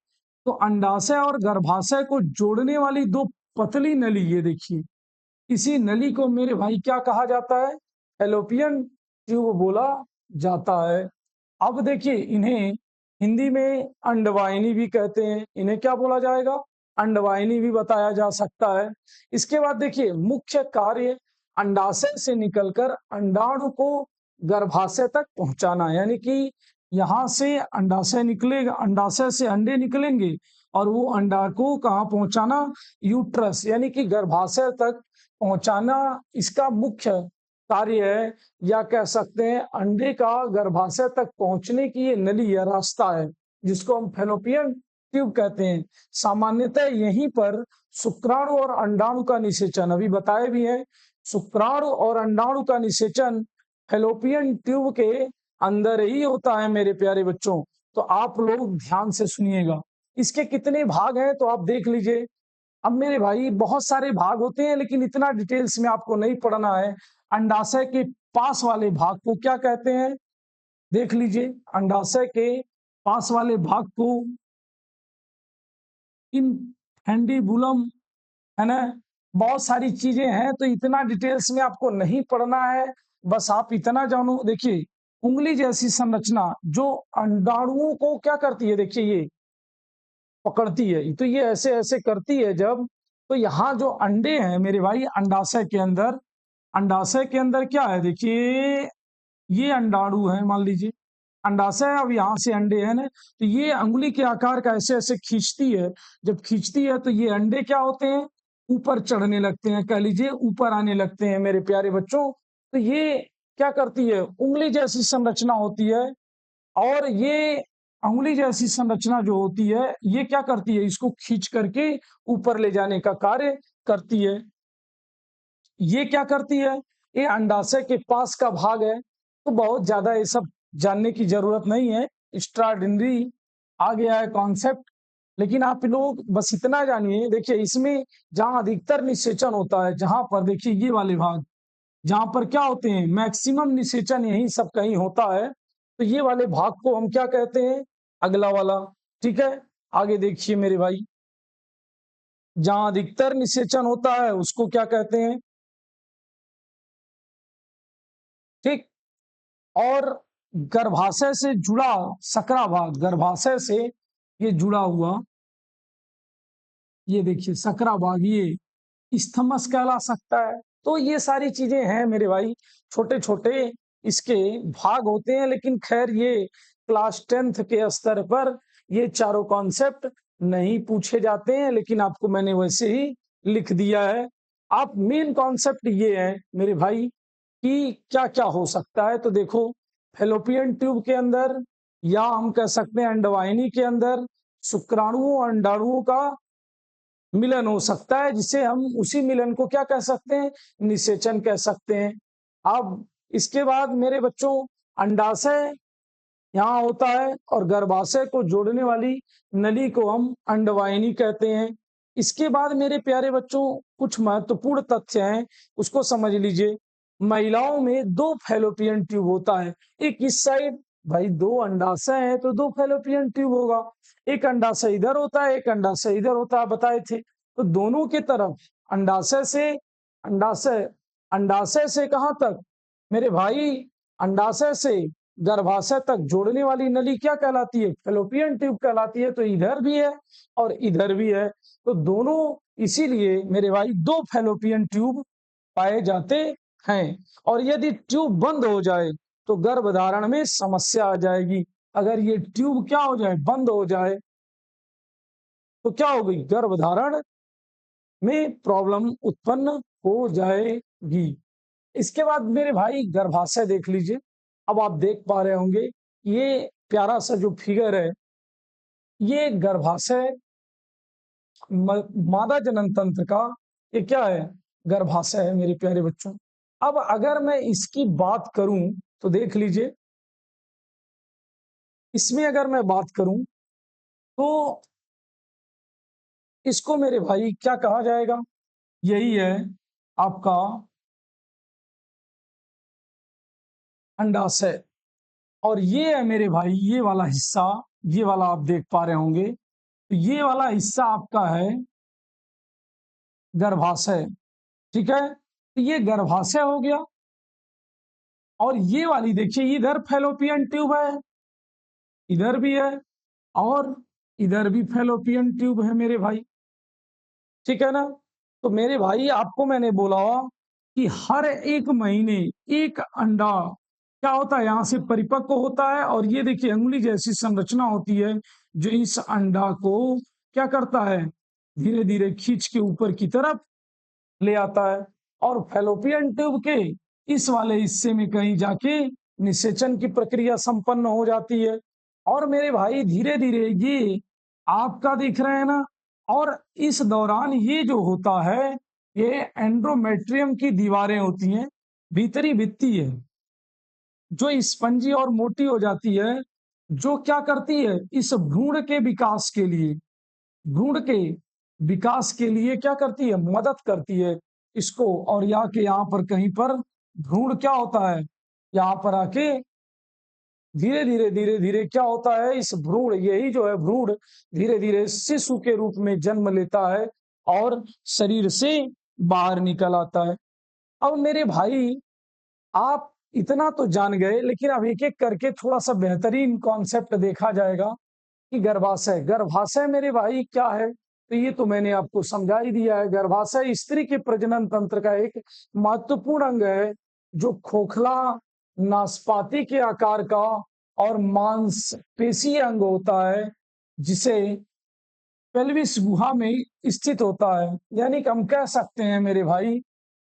तो अंडाशय और गर्भाशय को जोड़ने वाली दो पतली नली, ये देखिए, इसी नली को मेरे भाई क्या कहा जाता है, फैलोपियन ट्यूब बोला जाता है। अब देखिए इन्हें हिंदी में अंडवाहिनी भी कहते हैं, इन्हें क्या बोला जाएगा, अंडवाहिनी भी बताया जा सकता है। इसके बाद देखिए मुख्य कार्य अंडाशय से निकलकर अंडाणु को गर्भाशय तक पहुंचाना, यानी कि यहाँ से अंडाशय निकलेगा, अंडाशय से अंडे निकलेंगे और वो अंडा को कहाँ पहुंचाना, यूट्रस यानी कि गर्भाशय तक पहुंचाना इसका मुख्य कार्य है, या कह सकते हैं अंडे का गर्भाशय तक पहुंचने की ये नली या रास्ता है जिसको हम फैलोपियन ट्यूब कहते हैं। सामान्यतः यहीं पर शुक्राणु और अंडाणु का निषेचन, अभी बताए भी है, शुक्राणु और अंडाणु का निषेचन फैलोपियन ट्यूब के अंदर ही होता है मेरे प्यारे बच्चों। तो आप लोग ध्यान से सुनिएगा, इसके कितने भाग हैं तो आप देख लीजिए। अब मेरे भाई बहुत सारे भाग होते हैं लेकिन इतना डिटेल्स में आपको नहीं पढ़ना है। अंडाशय के पास वाले भाग को क्या कहते हैं, देख लीजिए, अंडाशय के पास वाले भाग को इनफैंडिबुलम, है ना, बहुत सारी चीजें हैं तो इतना डिटेल्स में आपको नहीं पढ़ना है, बस आप इतना जानो। देखिए उंगली जैसी संरचना जो अंडाणुओं को क्या करती है, देखिए ये पकड़ती है, तो ये ऐसे ऐसे करती है जब, तो यहाँ जो अंडे हैं मेरे भाई अंडाशय के अंदर, अंडाशय के अंदर क्या है, देखिए ये अंडाणु है मान लीजिए, अंडाशय है, अब यहाँ से अंडे हैं ना, तो ये अंगुली के आकार का ऐसे ऐसे खींचती है, जब खींचती है तो ये अंडे क्या होते हैं, ऊपर चढ़ने लगते हैं, कह लीजिए ऊपर आने लगते हैं मेरे प्यारे बच्चों। तो ये क्या करती है, उंगली जैसी संरचना होती है, और ये अंगुली जैसी संरचना जो होती है ये क्या करती है, इसको खींच करके ऊपर ले जाने का कार्य करती है। ये क्या करती है, ये अंडाशय के पास का भाग है, तो बहुत ज्यादा ये सब जानने की जरूरत नहीं है, एक्स्ट्राऑर्डिनरी आ गया है कॉन्सेप्ट। लेकिन आप लोग बस इतना जानिए, देखिए इसमें जहां अधिकतर निषेचन होता है, जहां पर देखिए ये वाले भाग जहां पर क्या होते हैं, मैक्सिमम निषेचन यही सब कहीं होता है, तो ये वाले भाग को हम क्या कहते हैं, अगला वाला। ठीक है, आगे देखिए मेरे भाई, जहां अधिकतर निषेचन होता है उसको क्या कहते हैं, ठीक, और गर्भाशय से जुड़ा सकरा भाग, गर्भाशय से ये जुड़ा हुआ, ये देखिए सकरा भाग, ये स्थमस कहला सकता है। तो ये सारी चीजें हैं मेरे भाई, छोटे छोटे इसके भाग होते हैं, लेकिन खैर ये क्लास 10th के स्तर पर ये चारों कॉन्सेप्ट नहीं पूछे जाते हैं, लेकिन आपको मैंने वैसे ही लिख दिया है। आप मेन कॉन्सेप्ट ये है मेरे भाई कि क्या क्या हो सकता है, तो देखो फैलोपियन ट्यूब के अंदर, या हम कह सकते हैं अंडवाहिनी के अंदर शुक्राणुओं और अंडाणुओं का मिलन हो सकता है, जिसे हम उसी मिलन को क्या कह सकते हैं, निषेचन कह सकते हैं। अब इसके बाद मेरे बच्चों अंडाशय यहाँ होता है और गर्भाशय को जोड़ने वाली नली को हम अंडवाहिनी कहते हैं। इसके बाद मेरे प्यारे बच्चों कुछ महत्वपूर्ण तथ्य हैं, उसको समझ लीजिए। महिलाओं में दो फैलोपियन ट्यूब होता है, एक इस साइड, भाई दो अंडाशय है तो दो फैलोपियन ट्यूब होगा, एक अंडाशय इधर होता है एक अंडाशय इधर होता है, बताए थे। तो दोनों के तरफ अंडाशय से, अंडाशय अंडाशय से कहां तक मेरे भाई, अंडाशय से गर्भाशय तक जोड़ने वाली नली क्या कहलाती है? फैलोपियन ट्यूब कहलाती है। तो इधर भी है और इधर भी है, तो दोनों, इसीलिए मेरे भाई दो फैलोपियन ट्यूब पाए जाते हैं। और यदि ट्यूब बंद हो जाए तो गर्भधारण में समस्या आ जाएगी। अगर ये ट्यूब क्या हो जाए, बंद हो जाए, तो क्या होगी, गर्भधारण में प्रॉब्लम उत्पन्न हो जाएगी। इसके बाद मेरे भाई गर्भाशय देख लीजिए। अब आप देख पा रहे होंगे ये प्यारा सा जो फिगर है, ये गर्भाशय मादा जनन तंत्र का, ये क्या है, गर्भाशय है मेरे प्यारे बच्चों। अब अगर मैं इसकी बात करूं तो देख लीजिए, इसमें अगर मैं बात करूं तो इसको मेरे भाई क्या कहा जाएगा, यही है आपका अंडाशय। और ये है मेरे भाई ये वाला हिस्सा, ये वाला आप देख पा रहे होंगे, तो ये वाला हिस्सा आपका है गर्भाशय। ठीक है, तो ये गर्भाशय हो गया। और ये वाली देखिए, इधर फैलोपियन ट्यूब है, इधर भी है, और इधर भी फैलोपियन ट्यूब है मेरे भाई। ठीक है ना? तो मेरे भाई आपको मैंने बोला कि हर एक महीने एक अंडा क्या होता है, यहां से परिपक्व होता है, और ये देखिए अंगुली जैसी संरचना होती है जो इस अंडा को क्या करता है, धीरे धीरे खींच के ऊपर की तरफ ले आता है। और फैलोपियन ट्यूब के इस वाले हिस्से में कहीं जाके निषेचन की प्रक्रिया संपन्न हो जाती है। और मेरे भाई धीरे धीरे ये आपका दिख रहे हैं ना, और इस दौरान ये जो होता है, ये एंड्रोमेट्रियम की दीवारें होती हैं, भीतरी भित्ति है जो स्पंजी और मोटी हो जाती है, जो क्या करती है, इस भ्रूण के विकास के लिए, भ्रूण के विकास के लिए क्या करती है, मदद करती है इसको। और यहाँ पर कहीं पर भ्रूण क्या होता है, यहाँ पर आके धीरे धीरे क्या होता है, इस भ्रूण, यही जो है भ्रूण धीरे धीरे शिशु के रूप में जन्म लेता है और शरीर से बाहर निकल आता है। अब मेरे भाई आप इतना तो जान गए, लेकिन अब एक एक करके थोड़ा सा बेहतरीन कॉन्सेप्ट देखा जाएगा कि गर्भाशय, गर्भाशय मेरे भाई क्या है, तो ये तो मैंने आपको समझा ही दिया है। गर्भाशय स्त्री के प्रजनन तंत्र का एक महत्वपूर्ण अंग है, जो खोखला नाशपाती के आकार का और मांसपेशीय अंग होता है, जिसे पेल्विस गुहा में स्थित होता है। यानी कि हम कह सकते हैं मेरे भाई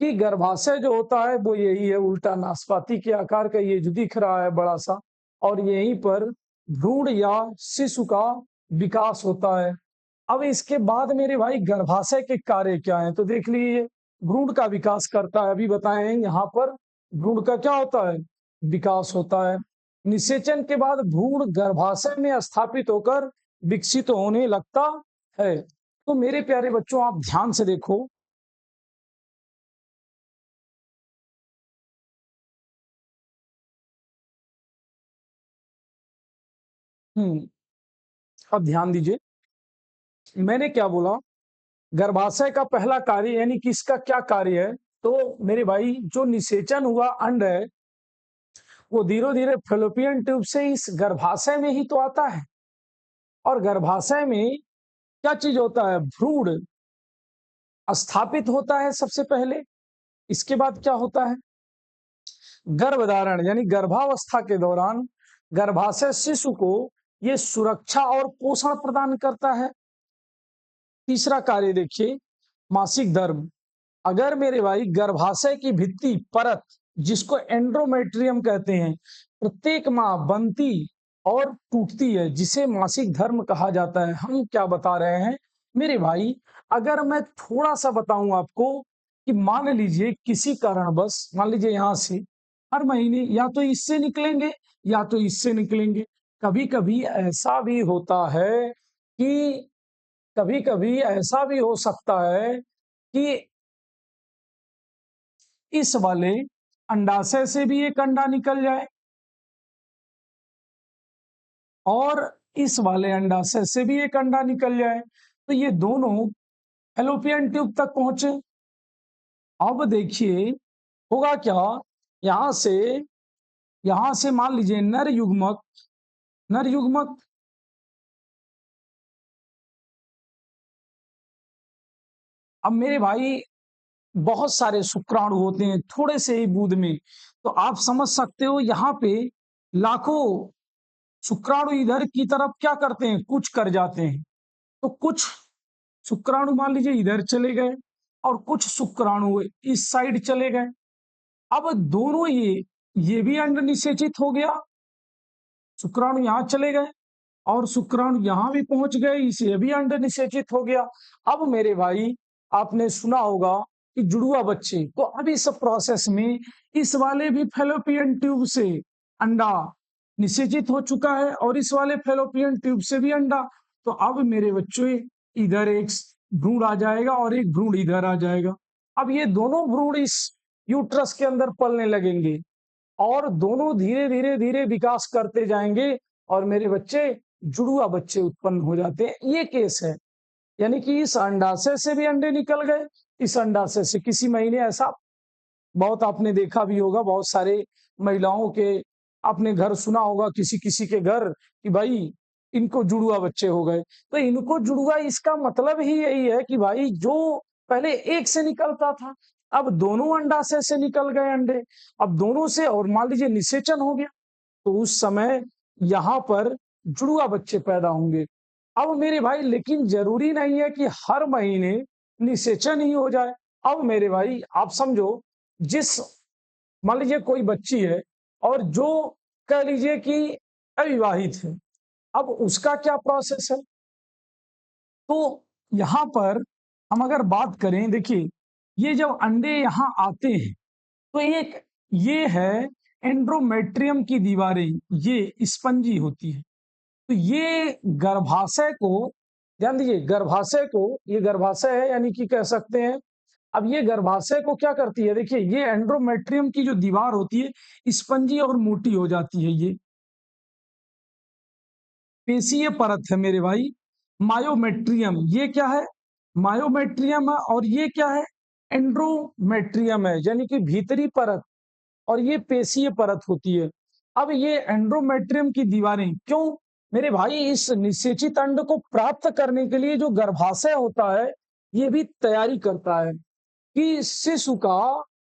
कि गर्भाशय जो होता है वो यही है, उल्टा नाशपाती के आकार का, ये जो दिख रहा है बड़ा सा, और यहीं पर भ्रूण या शिशु का विकास होता है। अब इसके बाद मेरे भाई गर्भाशय के कार्य क्या हैं, तो देख लीजिए, भ्रूण का विकास करता है, अभी बताएं, यहाँ पर भ्रूण का क्या होता है, विकास होता है। निषेचन के बाद भ्रूण गर्भाशय में स्थापित होकर विकसित होने लगता है। तो मेरे प्यारे बच्चों आप ध्यान से देखो, अब ध्यान दीजिए, मैंने क्या बोला, गर्भाशय का पहला कार्य यानी कि इसका क्या कार्य है, तो मेरे भाई जो निषेचन हुआ अंड है वो धीरे धीरे फैलोपियन ट्यूब से इस गर्भाशय में ही तो आता है। और गर्भाशय में क्या चीज होता है, भ्रूण स्थापित होता है सबसे पहले। इसके बाद क्या होता है, गर्भधारण यानी गर्भावस्था के दौरान गर्भाशय शिशु को ये सुरक्षा और पोषण प्रदान करता है। तीसरा कार्य देखिए, मासिक धर्म। अगर मेरे भाई गर्भाशय की भित्ति परत, जिसको एंड्रोमेट्रियम कहते हैं, प्रत्येक माह बनती और टूटती है, जिसे मासिक धर्म कहा जाता है। हम क्या बता रहे हैं मेरे भाई, अगर मैं थोड़ा सा बताऊं आपको कि मान लीजिए किसी कारणवश, मान लीजिए यहां से हर महीने या तो इससे निकलेंगे या तो इससे निकलेंगे। कभी कभी ऐसा भी होता है कि, कभी कभी ऐसा भी हो सकता है कि इस वाले अंडाशय से भी एक अंडा निकल जाए और इस वाले अंडाशय से भी एक अंडा निकल जाए, तो ये दोनों फैलोपियन ट्यूब तक पहुंचे। अब देखिए होगा क्या, यहां से मान लीजिए नर युग्मक, अब मेरे भाई बहुत सारे शुक्राणु होते हैं थोड़े से ही बूंद में, तो आप समझ सकते हो यहाँ पे लाखों शुक्राणु इधर की तरफ क्या करते हैं, कुछ कर जाते हैं। तो कुछ शुक्राणु मान लीजिए इधर चले गए और कुछ शुक्राणु इस साइड चले गए। अब दोनों ये भी अंड निषेचित हो गया, शुक्राणु यहाँ चले गए और शुक्राणु यहाँ भी पहुंच गए, इसे भी अंड निषेचित हो गया। अब मेरे भाई आपने सुना होगा कि जुड़वा बच्चे, तो अब इस प्रोसेस में इस वाले भी फेलोपियन ट्यूब से अंडा निषेचित हो चुका है और इस वाले फेलोपियन ट्यूब से भी अंडा। तो अब मेरे बच्चों इधर एक भ्रूण आ जाएगा और एक भ्रूण इधर आ जाएगा। अब ये दोनों भ्रूण इस यूट्रस के अंदर पलने लगेंगे और दोनों धीरे धीरे धीरे विकास करते जाएंगे और मेरे बच्चे जुड़वा बच्चे उत्पन्न हो जाते हैं। ये केस है, यानी कि इस अंडाशय से भी अंडे निकल गए, इस अंडाशय से। किसी महीने ऐसा बहुत आपने देखा भी होगा, बहुत सारे महिलाओं के आपने घर सुना होगा, किसी किसी के घर, कि भाई इनको जुड़वा बच्चे हो गए। तो इनको जुड़वा, इसका मतलब ही यही है कि भाई जो पहले एक से निकलता था, अब दोनों अंडाशय से निकल गए अंडे, अब दोनों से, और मान लीजिए निषेचन हो गया, तो उस समय यहाँ पर जुड़वा बच्चे पैदा होंगे। अब मेरे भाई लेकिन जरूरी नहीं है कि हर महीने निषेचन ही हो जाए। अब मेरे भाई आप समझो, जिस मान लीजिए कोई बच्ची है और जो कह लीजिए कि अविवाहित है, अब उसका क्या प्रोसेस है। तो यहाँ पर हम अगर बात करें, देखिए ये जब अंडे यहाँ आते हैं तो एक ये है एंड्रोमेट्रियम की दीवारें, ये स्पंजी होती है। तो ये गर्भाशय को, ध्यान दीजिए गर्भाशय को, ये गर्भाशय है यानी कि कह सकते हैं। अब ये गर्भाशय को क्या करती है, देखिए ये एंड्रोमेट्रियम की जो दीवार होती है स्पंजी और मोटी हो जाती है। ये पेशीय परत है मेरे भाई, मायोमेट्रियम, ये क्या है, मायोमेट्रियम है, और ये क्या है, एंड्रोमेट्रियम है, यानी कि भीतरी परत, और ये पेशीय परत होती है। अब ये एंड्रोमेट्रियम की दीवारें क्यों, मेरे भाई इस निषेचित अंड को प्राप्त करने के लिए जो गर्भाशय होता है ये भी तैयारी करता है कि शिशु का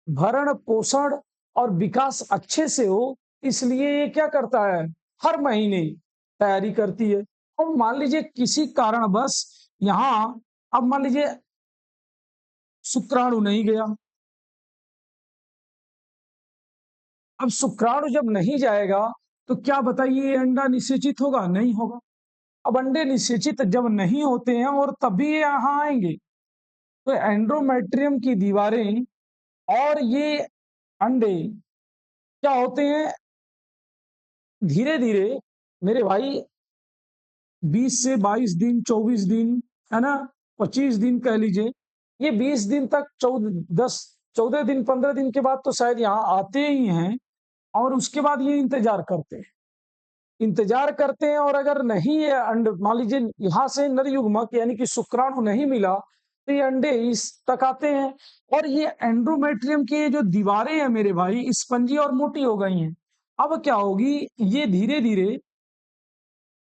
भरण पोषण और विकास अच्छे से हो, इसलिए ये क्या करता है, हर महीने तैयारी करती है। अब मान लीजिए किसी कारणवश यहाँ, अब मान लीजिए शुक्राणु नहीं गया, अब शुक्राणु जब नहीं जाएगा तो क्या बताइए ये अंडा निषेचित होगा, नहीं होगा। अब अंडे निषेचित जब नहीं होते हैं और तभी ये यहाँ आएंगे, तो एंड्रोमेट्रियम की दीवारें और ये अंडे क्या होते हैं, धीरे धीरे मेरे भाई 20 से 22 दिन, 24 दिन, है ना, 25 दिन कह लीजिए, ये 20 दिन तक, 14 दिन, 15 दिन के बाद तो शायद यहाँ आते ही हैं, और उसके बाद ये इंतजार करते हैं और अगर नहीं ये अंड, मान लीजिए यहाँ से नर युग्मक यानी कि शुक्राणु नहीं मिला, तो ये अंडे इस तक आते हैं। और ये एंड्रोमेट्रियम की जो दीवारें हैं मेरे भाई स्पंजी और मोटी हो गई हैं। अब क्या होगी, ये धीरे धीरे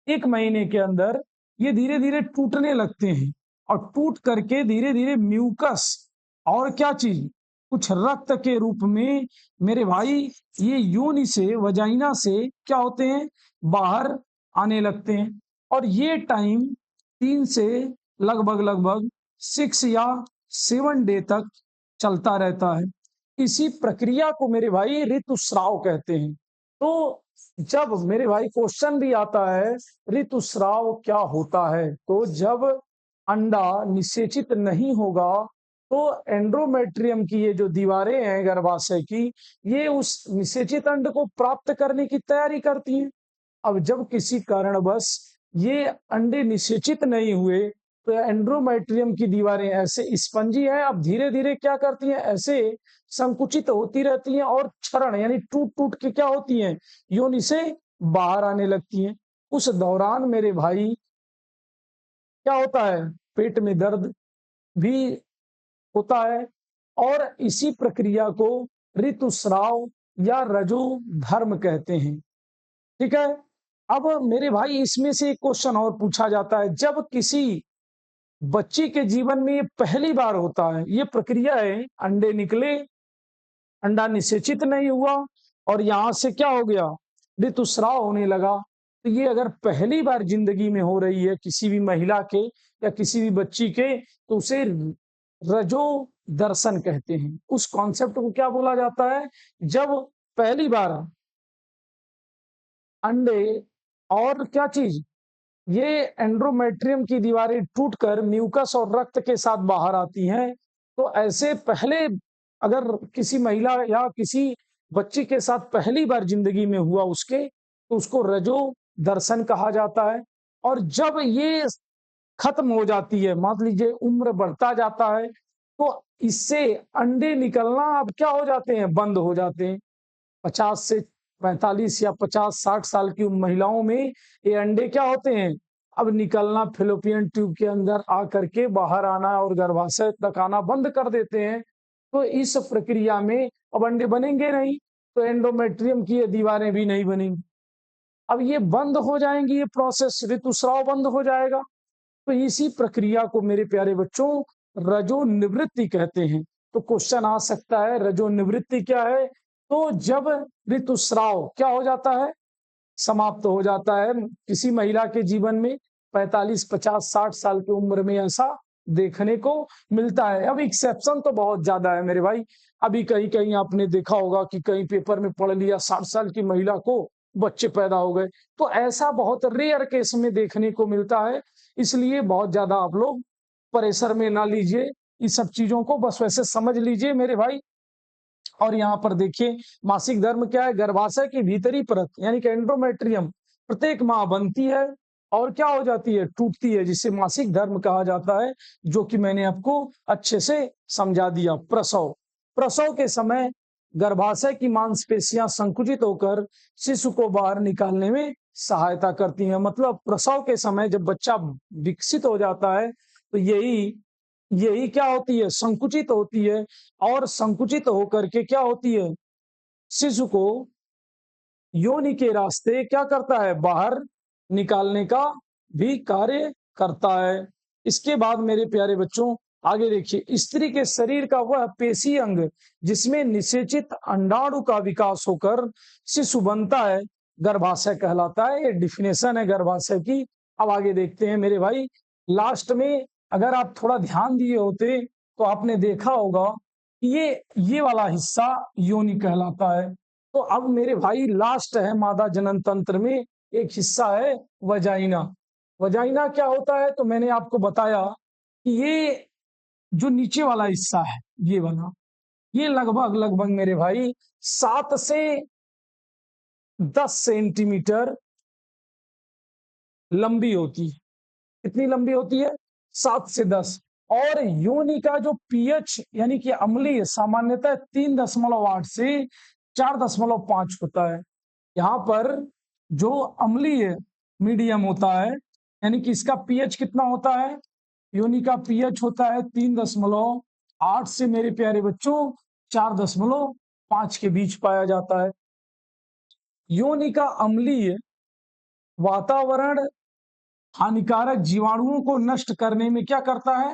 एक महीने के अंदर ये धीरे धीरे टूटने लगते हैं, और टूट करके धीरे धीरे म्यूकस और क्या चीज, कुछ रक्त के रूप में मेरे भाई ये योनि से, वजाइना से क्या होते हैं, बाहर आने लगते हैं। और ये टाइम 3 से लगभग 6 या 7 डे तक चलता रहता है। इसी प्रक्रिया को मेरे भाई ऋतुस्राव कहते हैं। तो जब मेरे भाई क्वेश्चन भी आता है ऋतुस्राव क्या होता है, तो जब अंडा निषेचित नहीं होगा तो एंड्रोमेट्रियम की ये जो दीवारें हैं गर्भाशय की, ये उस निषेचित अंड को प्राप्त करने की तैयारी करती हैं। अब जब किसी कारणवश ये अंडे निषेचित नहीं हुए, तो एंड्रोमेट्रियम की दीवारें ऐसे स्पंजी है, अब धीरे धीरे क्या करती हैं, ऐसे संकुचित होती रहती हैं और क्षरण यानी टूट टूट के क्या होती हैं, योनि से बाहर आने लगती हैं। उस दौरान मेरे भाई क्या होता है, पेट में दर्द भी होता है, और इसी प्रक्रिया को ऋतुस्राव या रजो धर्म कहते हैं। ठीक है। अब मेरे भाई इसमें से एक क्वेश्चन और पूछा जाता है, जब किसी बच्ची के जीवन में ये पहली बार होता है, ये प्रक्रिया है, अंडे निकले, अंडा निषेचित नहीं हुआ और यहां से क्या हो गया, ऋतुस्राव होने लगा। तो ये अगर पहली बार जिंदगी में हो रही है किसी भी महिला के या किसी भी बच्ची के, तो उसे रजो दर्शन कहते हैं। उस कॉन्सेप्ट को क्या बोला जाता है, जब पहली बार अंडे और क्या चीज, ये एंड्रोमेट्रियम की दीवारें टूटकर म्यूकस और रक्त के साथ बाहर आती हैं। तो ऐसे पहले अगर किसी महिला या किसी बच्ची के साथ पहली बार जिंदगी में हुआ उसके, तो उसको रजो दर्शन कहा जाता है। और जब ये खत्म हो जाती है, मान लीजिए उम्र बढ़ता जाता है, तो इससे अंडे निकलना अब क्या हो जाते हैं, बंद हो जाते हैं। 50 से 45 या 50-60 साल की महिलाओं में ये अंडे क्या होते हैं, अब निकलना, फिलोपियन ट्यूब के अंदर आकर के बाहर आना और गर्भाशय तक आना बंद कर देते हैं। तो इस प्रक्रिया में अब अंडे बनेंगे नहीं, तो एंडोमेट्रियम की ये दीवारें भी नहीं बनेंगी। अब ये बंद हो जाएंगी, ये प्रोसेस, ऋतुस्राव बंद हो जाएगा। तो इसी प्रक्रिया को मेरे प्यारे बच्चों रजो निवृत्ति कहते हैं। तो क्वेश्चन आ सकता है रजो निवृत्ति क्या है, तो जब ऋतुस्राव क्या हो जाता है, समाप्त हो जाता है किसी महिला के जीवन में, 45, 50, 60 साल की उम्र में ऐसा देखने को मिलता है। अब एक्सेप्शन तो बहुत ज्यादा है मेरे भाई। अभी कहीं कहीं आपने देखा होगा कि कहीं पेपर में पढ़ लिया 60 साल की महिला को बच्चे पैदा हो गए, तो ऐसा बहुत रेयर केस में देखने को मिलता है। इसलिए बहुत ज्यादा आप लोग प्रेशर में ना लीजिए इस सब चीजों को, बस वैसे समझ लीजिए मेरे भाई। और यहाँ पर देखिए मासिक धर्म क्या है, गर्भाशय की भीतरी परत यानी कि एंड्रोमेट्रियम प्रत्येक माह बनती है और क्या हो जाती है, टूटती है, जिसे मासिक धर्म कहा जाता है, जो कि मैंने आपको अच्छे से समझा दिया। प्रसव, प्रसव के समय गर्भाशय की मांसपेशियां संकुचित होकर शिशु को बाहर निकालने में सहायता करती हैं। मतलब प्रसव के समय जब बच्चा विकसित हो जाता है, तो यही यही क्या होती है, संकुचित होती है, और संकुचित होकर के क्या होती है, शिशु को योनि के रास्ते क्या करता है, बाहर निकालने का भी कार्य करता है। इसके बाद मेरे प्यारे बच्चों आगे देखिए, स्त्री के शरीर का वह पेशी अंग जिसमें निषेचित अंडाणु का विकास होकर शिशु बनता है, गर्भाशय कहलाता है। ये डिफिनेशन है गर्भाशय की। अब आगे देखते हैं मेरे भाई, लास्ट में अगर आप थोड़ा ध्यान दिए होते तो आपने देखा होगा कि ये वाला हिस्सा योनि कहलाता है। तो अब मेरे भाई लास्ट है मादा जनन तंत्र में एक हिस्सा है वजाइना। वजाइना क्या होता है, तो मैंने आपको बताया कि ये जो नीचे वाला हिस्सा है, ये वाला, ये लगभग लगभग मेरे भाई 7 से 10 सेंटीमीटर लंबी होती है। कितनी लंबी होती है, 7 से 10। और योनि का जो पीएच यानी कि अम्लीय सामान्यतः 3.8 से 4.5 होता है। यहाँ पर जो अम्लीय मीडियम होता है, यानी कि इसका पीएच कितना होता है, योनि का पीएच होता है 3.8 से मेरे प्यारे बच्चों 4.5 के बीच पाया जाता है। योनि का अम्लीय वातावरण हानिकारक जीवाणुओं को नष्ट करने में क्या करता है,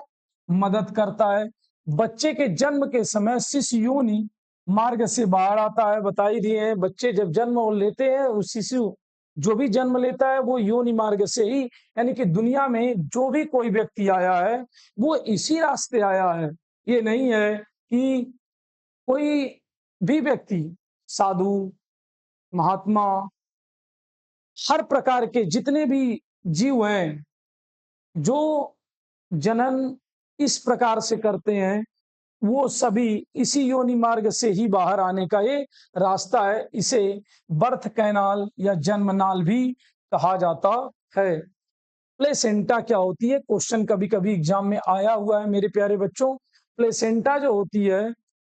मदद करता है। बच्चे के जन्म के समय शिशु योनि मार्ग से बाहर आता है, बता ही दिए हैं। बच्चे जब जन्म लेते हैं, उस शिशु जो भी जन्म लेता है वो योनि मार्ग से ही, यानी कि दुनिया में जो भी कोई व्यक्ति आया है वो इसी रास्ते आया है। ये नहीं है कि कोई भी व्यक्ति, साधु, महात्मा, हर प्रकार के जितने भी जीव हैं जो जनन इस प्रकार से करते हैं, वो सभी इसी योनि मार्ग से ही बाहर आने का ये रास्ता है। इसे बर्थ कैनाल या जन्म नाल भी कहा जाता है। प्लेसेंटा क्या होती है, क्वेश्चन कभी कभी एग्जाम में आया हुआ है मेरे प्यारे बच्चों। प्लेसेंटा जो होती है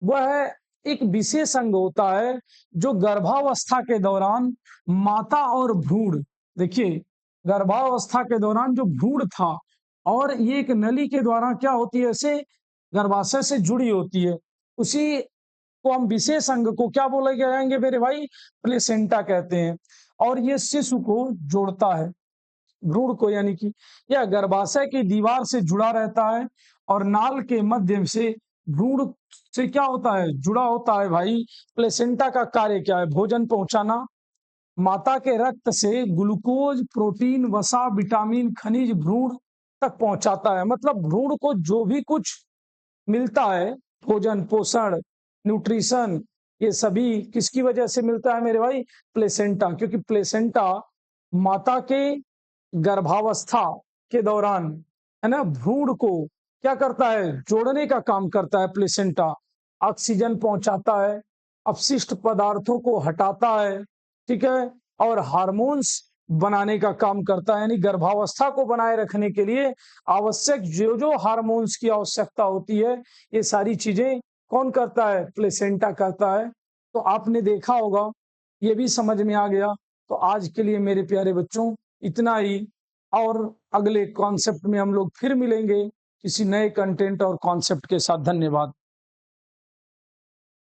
वह एक विशेष अंग होता है जो गर्भावस्था के दौरान माता और भ्रूण, देखिए गर्भावस्था के दौरान जो भ्रूण था, और ये एक नली के द्वारा क्या होती है, ऐसे गर्भाशय से जुड़ी होती है, उसी को हम विशेष अंग को क्या बोले जाएंगे मेरे भाई? प्लेसेंटा कहते हैं। और ये शिशु को जोड़ता है, भ्रूण को, यानी कि यह गर्भाशय की दीवार से जुड़ा रहता है और नाल के माध्यम से भ्रूण से क्या होता है? जुड़ा होता है भाई। प्लेसेंटा का कार्य क्या है? भोजन पहुंचाना, माता के रक्त से ग्लूकोज, प्रोटीन, वसा, विटामिन, खनिज भ्रूण तक पहुंचाता है। मतलब भ्रूण को जो भी कुछ मिलता है, भोजन, पोषण, न्यूट्रिशन, ये सभी किसकी वजह से मिलता है मेरे भाई? प्लेसेंटा। क्योंकि प्लेसेंटा माता के गर्भावस्था के दौरान, है ना, भ्रूण को क्या करता है? जोड़ने का काम करता है प्लेसेंटा। ऑक्सीजन पहुंचाता है, अपशिष्ट पदार्थों को हटाता है, ठीक है, और हार्मोन्स बनाने का काम करता है। यानी गर्भावस्था को बनाए रखने के लिए आवश्यक जो जो हार्मोन्स की आवश्यकता होती है, ये सारी चीजें कौन करता है? प्लेसेंटा करता है। तो आपने देखा होगा, ये भी समझ में आ गया। तो आज के लिए मेरे प्यारे बच्चों इतना ही, और अगले कॉन्सेप्ट में हम लोग फिर मिलेंगे किसी नए कंटेंट और कॉन्सेप्ट के साथ। धन्यवाद।